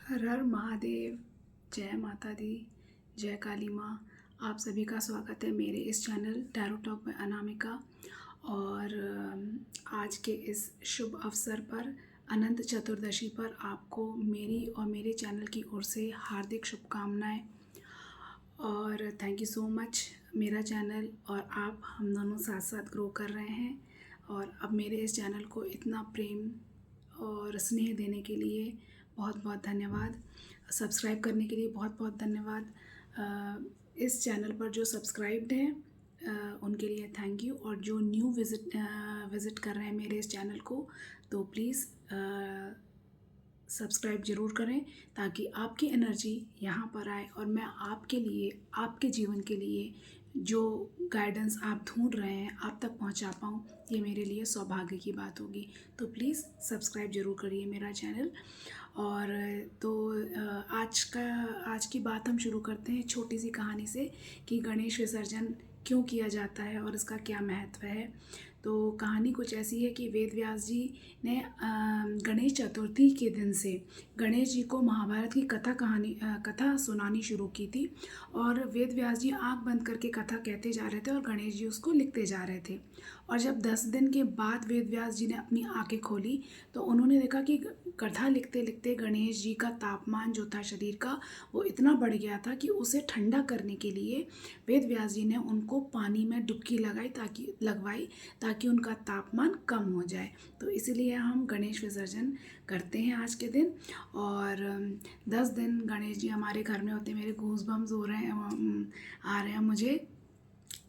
हर हर महादेव। जय माता दी। जय काली माँ। आप सभी का स्वागत है मेरे इस चैनल टैरो टॉक में अनामिका। और आज के इस शुभ अवसर पर अनंत चतुर्दशी पर आपको मेरी और मेरे चैनल की ओर से हार्दिक शुभकामनाएं। और थैंक यू सो मच। मेरा चैनल और आप हम दोनों साथ साथ ग्रो कर रहे हैं। और अब मेरे इस चैनल को इतना प्रेम और स्नेह देने के लिए बहुत बहुत धन्यवाद। सब्सक्राइब करने के लिए बहुत बहुत धन्यवाद। इस चैनल पर जो सब्सक्राइब्ड हैं उनके लिए थैंक यू। और जो न्यू विज़िट कर रहे हैं मेरे इस चैनल को, तो प्लीज़ सब्सक्राइब ज़रूर करें ताकि आपकी एनर्जी यहाँ पर आए और मैं आपके लिए, आपके जीवन के लिए जो गाइडेंस आप ढूंढ रहे हैं आप तक पहुँचा पाऊँ, ये मेरे लिए सौभाग्य की बात होगी। तो प्लीज़ सब्सक्राइब ज़रूर करिए मेरा चैनल। और तो आज की बात हम शुरू करते हैं छोटी सी कहानी से कि गणेश विसर्जन क्यों किया जाता है और इसका क्या महत्व है। तो कहानी कुछ ऐसी है कि वेद व्यास जी ने गणेश चतुर्थी के दिन से गणेश जी को महाभारत की कथा सुनानी शुरू की थी। और वेद व्यास जी आंख बंद करके कथा कहते जा रहे थे और गणेश जी उसको लिखते जा रहे थे। और जब 10 दिन के बाद वेद व्यास जी ने अपनी आंखें खोली तो उन्होंने देखा कि कथा लिखते लिखते गणेश जी का तापमान जो था शरीर का, वो इतना बढ़ गया था कि उसे ठंडा करने के लिए वेद व्यास जी ने उनको पानी में डुबकी लगवाई ताकि उनका तापमान कम हो जाए। तो इसीलिए हम गणेश विसर्जन करते हैं आज के दिन। और 10 दिन गणेश जी हमारे घर में होते हैं। मेरे गूज़बम्स हो रहे हैं, आ रहे हैं मुझे।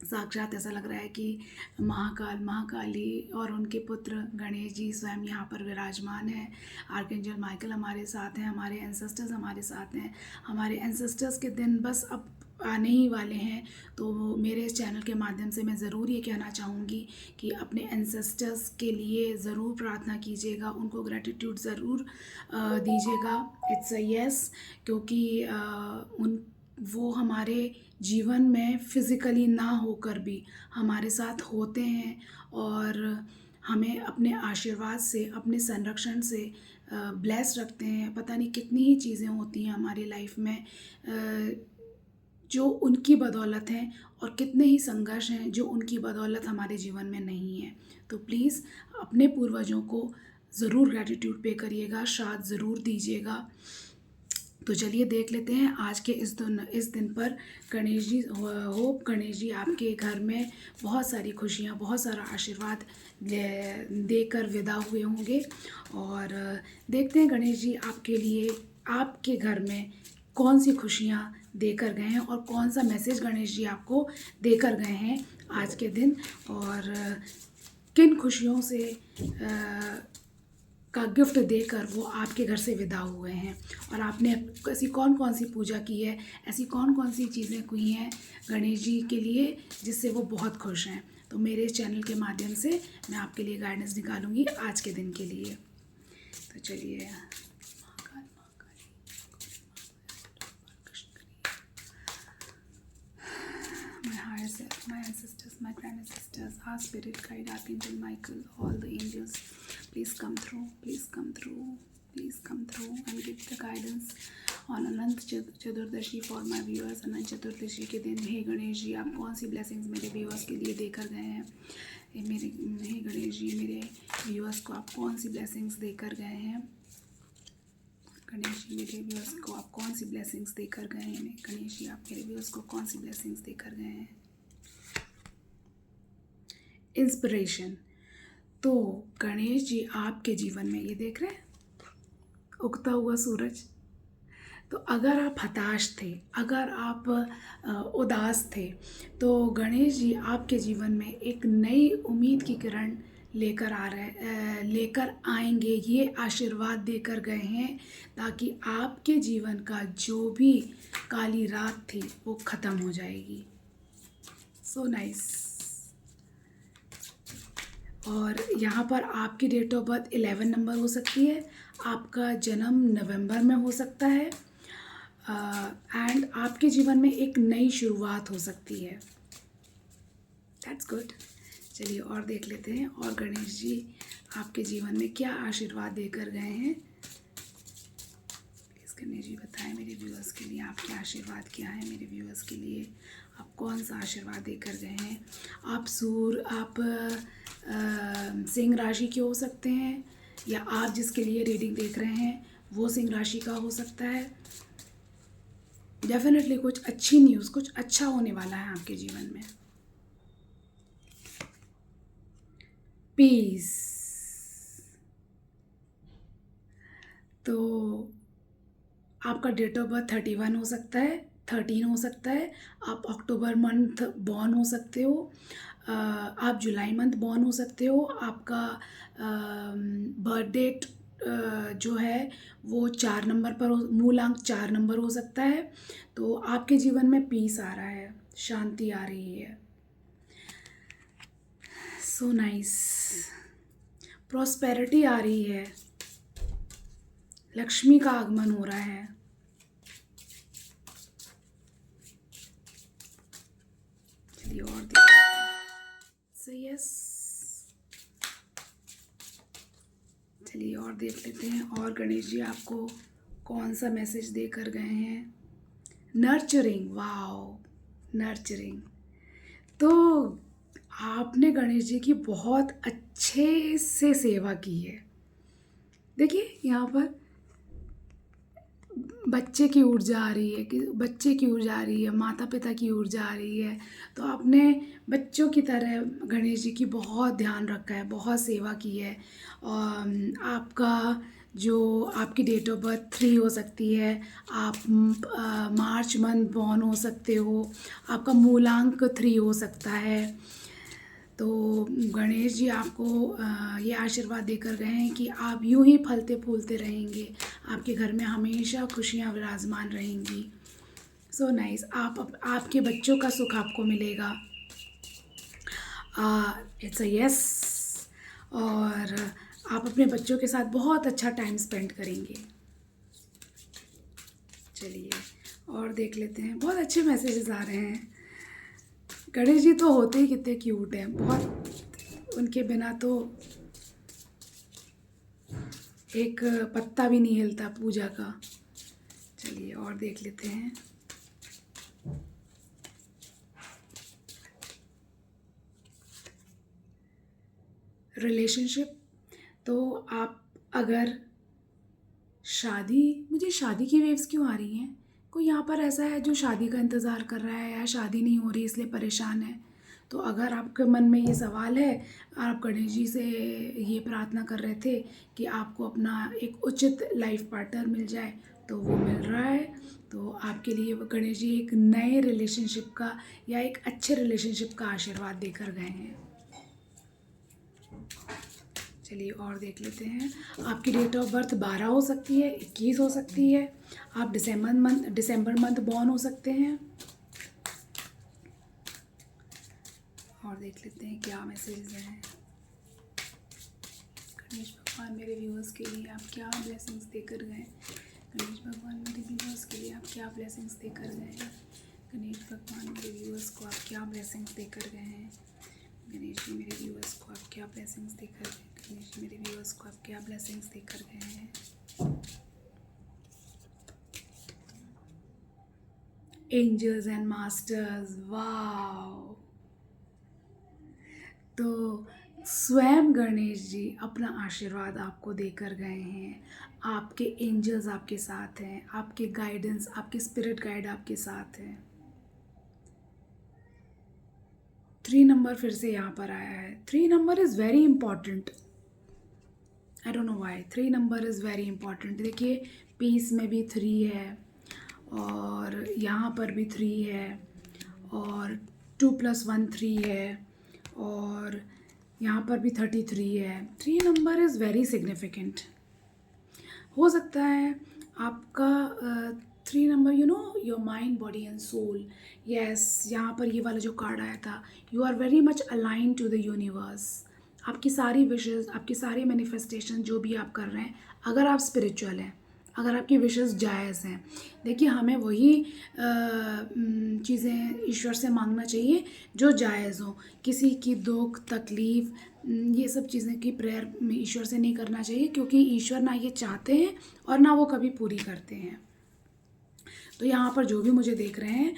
साक्षात ऐसा लग रहा है कि महाकाल, महाकाली और उनके पुत्र गणेश जी स्वयं यहाँ पर विराजमान हैं। आर्कएंजल माइकल हमारे साथ हैं, हमारे एंसेस्टर्स हमारे साथ हैं। हमारे एंसेस्टर्स के दिन बस अब आने ही वाले हैं। तो मेरे इस चैनल के माध्यम से मैं ज़रूर ये कहना चाहूँगी कि अपने एंसेस्टर्स के लिए ज़रूर प्रार्थना कीजिएगा, उनको ग्रैटिट्यूड ज़रूर दीजिएगा। It's a yes. क्योंकि वो हमारे जीवन में फिज़िकली ना होकर भी हमारे साथ होते हैं और हमें अपने आशीर्वाद से, अपने संरक्षण से ब्लेस रखते हैं। पता नहीं कितनी ही चीज़ें होती हैं हमारी लाइफ में जो उनकी बदौलत हैं और कितने ही संघर्ष हैं जो उनकी बदौलत हमारे जीवन में नहीं है। तो प्लीज़ अपने पूर्वजों को ज़रूर ग्रैटिट्यूड पे करिएगा, श्राद्ध ज़रूर दीजिएगा। तो चलिए देख लेते हैं आज के इस दिन पर गणेश जी, होप गणेश जी आपके घर में बहुत सारी खुशियाँ, बहुत सारा आशीर्वाद देकर विदा हुए होंगे। और देखते हैं गणेश जी आपके लिए, आपके घर में कौन सी खुशियाँ देकर गए हैं और कौन सा मैसेज गणेश जी आपको देकर गए हैं आज के दिन। और किन खुशियों से का गिफ्ट देकर वो आपके घर से विदा हुए हैं। और आपने ऐसी कौन कौन सी पूजा की है, ऐसी कौन कौन सी चीज़ें हुई हैं गणेश जी के लिए जिससे वो बहुत खुश हैं। तो मेरे इस चैनल के माध्यम से मैं आपके लिए गाइडेंस निकालूंगी आज के दिन के लिए। तो चलिए, my higher self, my ancestors, my grand ancestors, our spirit guide, Archangel Michael, all the angels, please come through, please come through, please come through and give the guidance on Anant Chaturdashi for my viewers. Anant Chaturdashi के दिन हे गणेश जी आप कौन सी blessings मेरे viewers के लिए देकर गए हैं। हे गणेश जी मेरे व्यूअर्स को आप कौन सी ब्लेसिंग्स देकर गए हैं। गणेश जी मेरे व्यूअर्स को आप कौन सी ब्लेसिंग्स देकर गए हैं। गणेश जी आप मेरे व्यूअर्स को कौन सी ब्लेसिंग्स देकर गए हैं। इंस्पिरेशन। तो गणेश जी आपके जीवन में, ये देख रहे हैं उगता हुआ सूरज। तो अगर आप हताश थे, अगर आप उदास थे, तो गणेश जी आपके जीवन में एक नई उम्मीद की किरण लेकर आएंगे। ये आशीर्वाद देकर गए हैं ताकि आपके जीवन का जो भी काली रात थी वो ख़त्म हो जाएगी। So nice. और यहाँ पर आपकी डेट ऑफ बर्थ 11 नंबर हो सकती है, आपका जन्म नवंबर में हो सकता है एंड आपके जीवन में एक नई शुरुआत हो सकती है। That's good. चलिए और देख लेते हैं और गणेश जी आपके जीवन में क्या आशीर्वाद देकर गए हैं। प्लीज़ गणेश जी बताएं मेरे व्यूअर्स के लिए आपके आशीर्वाद क्या है। मेरे व्यूअर्स के लिए आप कौन सा आशीर्वाद देकर गए हैं। आप सिंह राशि के हो सकते हैं, या आप जिसके लिए रीडिंग देख रहे हैं वो सिंह राशि का हो सकता है। डेफिनेटली कुछ अच्छी न्यूज़, कुछ अच्छा होने वाला है आपके जीवन में। पीस। तो आपका डेट ऑफ बर्थ 31 हो सकता है, 13 हो सकता है। आप अक्टूबर मंथ बॉर्न हो सकते हो, आप जुलाई मंथ बॉर्न हो सकते हो। आपका बर्थ डेट जो है वो 4 नंबर पर मूलांक 4 नंबर हो सकता है। तो आपके जीवन में पीस आ रहा है, शांति आ रही है। So nice. प्रॉस्पेरिटी आ रही है, लक्ष्मी का आगमन हो रहा है। चलिए और सही यस। चलिए और देख लेते हैं और गणेश जी आपको कौन सा मैसेज देकर गए हैं। Nurturing, wow, nurturing. तो आपने गणेश जी की बहुत अच्छे से सेवा की है। देखिए यहाँ पर बच्चे की ऊर्जा आ रही है, कि बच्चे की ऊर्जा आ रही है, माता पिता की ऊर्जा आ रही है। तो आपने बच्चों की तरह गणेश जी की बहुत ध्यान रखा है, बहुत सेवा की है। और आपका जो आपकी डेट ऑफ बर्थ 3 हो सकती है, आप मार्च मंथ बॉर्न हो सकते हो, आपका मूलांक 3 हो सकता है। तो गणेश जी आपको ये आशीर्वाद देकर गए हैं कि आप यूं ही फलते फूलते रहेंगे, आपके घर में हमेशा खुशियाँ विराजमान रहेंगी। So nice. आपके बच्चों का सुख आपको मिलेगा। It's a yes. और आप अपने बच्चों के साथ बहुत अच्छा टाइम स्पेंड करेंगे। चलिए और देख लेते हैं, बहुत अच्छे मैसेजेस आ रहे हैं। गणेश जी तो होते ही कितने क्यूट हैं, बहुत, उनके बिना तो एक पत्ता भी नहीं हिलता पूजा का। चलिए और देख लेते हैं। रिलेशनशिप, तो आप अगर मुझे शादी की वेव्स क्यों आ रही हैं। कोई यहाँ पर ऐसा है जो शादी का इंतज़ार कर रहा है या शादी नहीं हो रही इसलिए परेशान है। तो अगर आपके मन में ये सवाल है, आप गणेश जी से ये प्रार्थना कर रहे थे कि आपको अपना एक उचित लाइफ पार्टनर मिल जाए, तो वो मिल रहा है। तो आपके लिए वो गणेश जी एक नए रिलेशनशिप का या एक अच्छे रिलेशनशिप का आशीर्वाद देकर गए हैं। चलिए और देख लेते हैं। आपकी डेट ऑफ बर्थ 12 हो सकती है, 21 हो सकती है। आप दिसंबर मंथ बॉर्न हो सकते हैं। और देख लेते हैं क्या मैसेजेस हैं। गणेश भगवान मेरे व्यूअर्स के लिए आप क्या ब्लेसिंग्स देकर गए। गणेश भगवान मेरे व्यूअर्स के लिए आप क्या ब्लेसिंग्स देकर गए हैं। गणेश भगवान मेरे व्यूअर्स को आप क्या ब्लेसिंग्स देकर गए हैं। गणेश जी मेरे व्यूअर्स को आप क्या ब्लेसिंग्स देकर गए। गणेश जी मेरे व्यूअर्स को आप क्या ब्लेसिंग्स देकर गए हैं। Angels and masters, wow. तो स्वयं गणेश जी अपना आशीर्वाद आपको देकर गए हैं। आपके एंजल्स आपके साथ हैं, आपके गाइडेंस, आपके स्पिरिट गाइड आपके साथ हैं। 3 नंबर फिर से यहाँ पर आया है। 3 number is very important. I don't know why 3 number is very important. देखिए पीस में भी 3 है, और यहाँ पर भी 3 है, और 2 + 1 3 है, और यहाँ पर भी 33 है। 3 नंबर इज़ वेरी सिग्निफिकेंट। हो सकता है आपका 3 नंबर, your mind body and soul. Yes, यहाँ पर ये वाला जो कार्ड आया था, you are very much align to the universe. आपकी सारी विशेज़, आपकी सारी मैनिफेस्टेशन जो भी आप कर रहे हैं, अगर आप स्पिरिचुअल हैं, अगर आपकी विशेज़ जायज़ हैं, देखिए हमें वही चीज़ें ईश्वर से मांगना चाहिए जो जायज़ हो। किसी की दुख तकलीफ़, ये सब चीज़ें की प्रेयर ईश्वर से नहीं करना चाहिए, क्योंकि ईश्वर ना ये चाहते हैं और ना वो कभी पूरी करते हैं। तो यहाँ पर जो भी मुझे देख रहे हैं,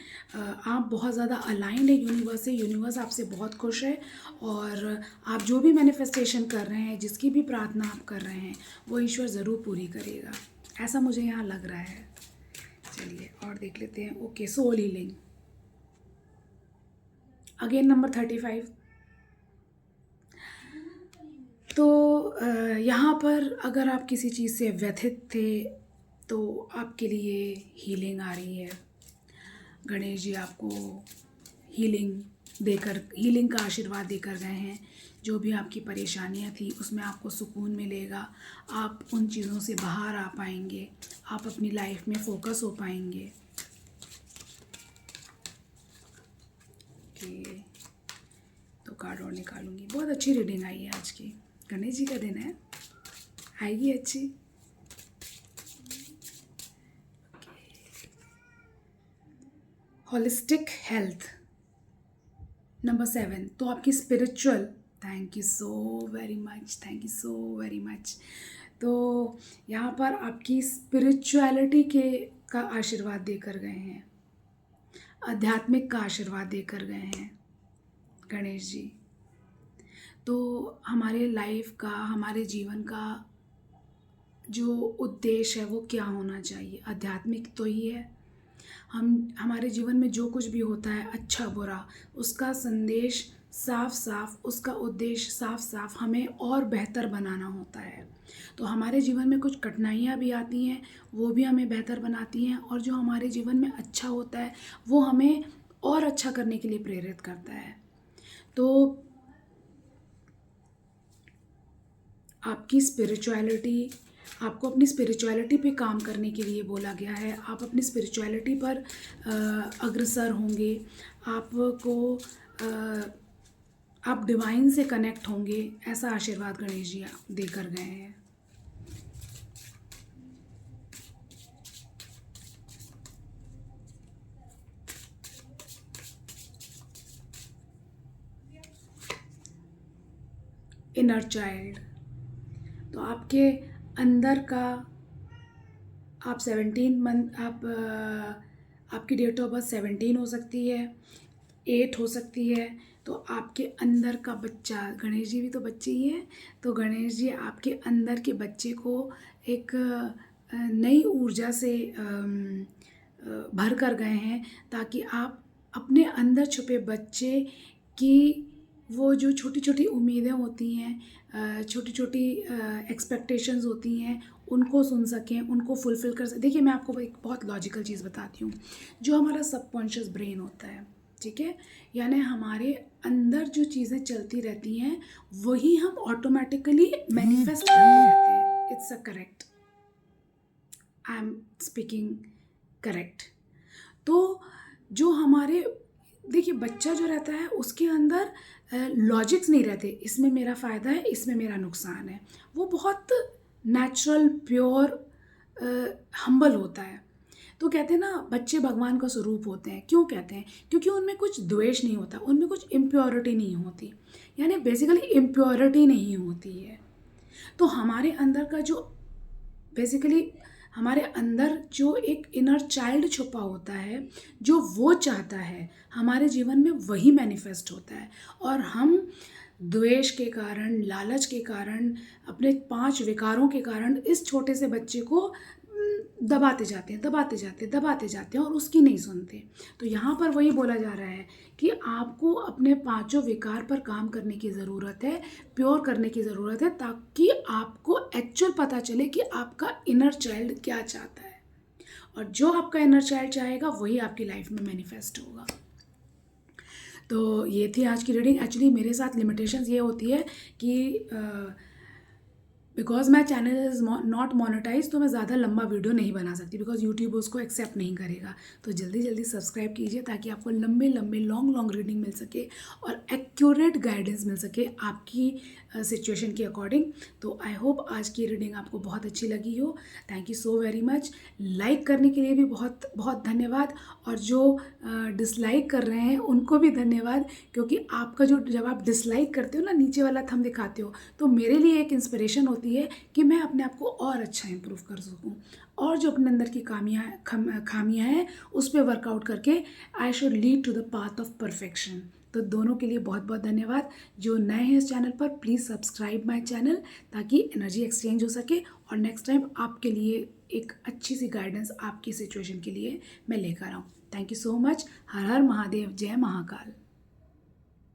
आप बहुत ज़्यादा अलाइंड है यूनिवर्स से, यूनिवर्स आपसे बहुत खुश है, और आप जो भी मैनिफेस्टेशन कर रहे हैं, जिसकी भी प्रार्थना आप कर रहे हैं, वो ईश्वर ज़रूर पूरी करेगा, ऐसा मुझे यहाँ लग रहा है। चलिए और देख लेते हैं। Okay, soul healing, again number 35। तो यहाँ पर अगर आप किसी चीज़ से व्यथित थे तो आपके लिए हीलिंग आ रही है। गणेश जी आपको हीलिंग का आशीर्वाद देकर गए हैं। जो भी आपकी परेशानियाँ थी उसमें आपको सुकून मिलेगा, आप उन चीज़ों से बाहर आ पाएंगे, आप अपनी लाइफ में फोकस हो पाएंगे। ओके, तो कार्ड और निकालूंगी। बहुत अच्छी रीडिंग आई है आज की, गणेश जी का दिन है, आएगी अच्छी। Holistic health, number 7। तो आपकी spiritual, thank you so very much, thank you so very much. तो यहाँ पर आपकी स्पिरिचुअलिटी का आशीर्वाद देकर गए हैं, आध्यात्मिक का आशीर्वाद देकर गए हैं गणेश जी। तो हमारे लाइफ का, हमारे जीवन का जो उद्देश्य है वो क्या होना चाहिए? आध्यात्मिक तो ही है। हमारे जीवन में जो कुछ भी होता है, अच्छा बुरा, उसका संदेश साफ साफ, उसका उद्देश्य साफ साफ हमें और बेहतर बनाना होता है। तो हमारे जीवन में कुछ कठिनाइयाँ भी आती हैं, वो भी हमें बेहतर बनाती हैं, और जो हमारे जीवन में अच्छा होता है वो हमें और अच्छा करने के लिए प्रेरित करता है। तो आपकी स्पिरिचुअलिटी, आपको अपनी स्पिरिचुअलिटी पे काम करने के लिए बोला गया है। आप अपनी स्पिरिचुअलिटी पर अग्रसर होंगे, आप डिवाइन से कनेक्ट होंगे, ऐसा आशीर्वाद गणेश जी देकर गए हैं। इनर चाइल्ड, तो आपके अंदर का, आप 17 मंथ, आपकी डेट ऑफ बर्थ 17 हो सकती है, 8 हो सकती है। तो आपके अंदर का बच्चा, गणेश जी भी तो बच्चे ही हैं, तो गणेश जी आपके अंदर के बच्चे को एक नई ऊर्जा से भर कर गए हैं, ताकि आप अपने अंदर छुपे बच्चे की वो जो छोटी छोटी उम्मीदें होती हैं, छोटी छोटी एक्सपेक्टेशंस होती हैं, उनको सुन सकें, उनको फुलफ़िल कर सकें। देखिए, मैं आपको एक बहुत लॉजिकल चीज़ बताती हूँ। जो हमारा सबकॉन्शियस ब्रेन होता है, ठीक है, यानी हमारे अंदर जो चीज़ें चलती रहती हैं वही हम ऑटोमेटिकली मैनिफेस्ट करते रहते हैं। It's a correct, I am speaking correct. तो जो हमारे, देखिए, बच्चा जो रहता है उसके अंदर लॉजिक्स नहीं रहते, इसमें मेरा फ़ायदा है, इसमें मेरा नुकसान है। वो बहुत नेचुरल, प्योर, हम्बल होता है। तो कहते हैं ना, बच्चे भगवान का स्वरूप होते हैं। क्यों कहते हैं? क्योंकि उनमें कुछ द्वेष नहीं होता, उनमें कुछ इम्प्योरिटी नहीं होती, यानी बेसिकली इम्प्योरिटी नहीं होती है। तो हमारे अंदर का जो, बेसिकली हमारे अंदर जो एक इनर चाइल्ड छुपा होता है, जो वो चाहता है हमारे जीवन में वही मैनिफेस्ट होता है। और हम द्वेष के कारण, लालच के कारण, अपने 5 विकारों के कारण इस छोटे से बच्चे को दबाते जाते हैं और उसकी नहीं सुनते। तो यहाँ पर वही बोला जा रहा है कि आपको अपने 5 विकार पर काम करने की ज़रूरत है, प्योर करने की ज़रूरत है, ताकि आपको एक्चुअल पता चले कि आपका इनर चाइल्ड क्या चाहता है, और जो आपका इनर चाइल्ड चाहेगा वही आपकी लाइफ में मैनिफेस्ट होगा। तो ये थी आज की रीडिंग। एक्चुअली मेरे साथ लिमिटेशंस ये होती है कि because my channel is not monetise, तो मैं ज़्यादा लंबा वीडियो नहीं बना सकती, बिकॉज यूट्यूब उसको एक्सेप्ट नहीं करेगा। तो जल्दी जल्दी सब्सक्राइब कीजिए ताकि आपको लंबे लंबे लॉन्ग रीडिंग मिल सके और एक्यूरेट गाइडेंस मिल सके आपकी सिचुएशन के अकॉर्डिंग। तो आई होप आज की रीडिंग आपको बहुत अच्छी लगी हो। Thank you so very much. Like करने के लिए भी बहुत बहुत धन्यवाद, और जो डिसलाइक कर रहे हैं उनको भी धन्यवाद, क्योंकि आपका जो जब आप डिसलाइक करते हो ना, नीचे वाला थंब दिखाते हो, तो मेरे लिए एक इंस्पिरेशन होती है कि मैं अपने आप को और अच्छा इम्प्रूव कर सकूं, और जो अपने अंदर की खामियां हैं उस पर वर्कआउट करके I should lead to the path of perfection. तो दोनों के लिए बहुत बहुत धन्यवाद। जो नए हैं इस चैनल पर, प्लीज़ सब्सक्राइब माय चैनल, ताकि एनर्जी एक्सचेंज हो सके, और नेक्स्ट टाइम आपके लिए एक अच्छी सी गाइडेंस आपकी सिचुएशन के लिए मैं लेकर आऊँ। Thank you so much. Har Har Mahadev, जय महाकाल।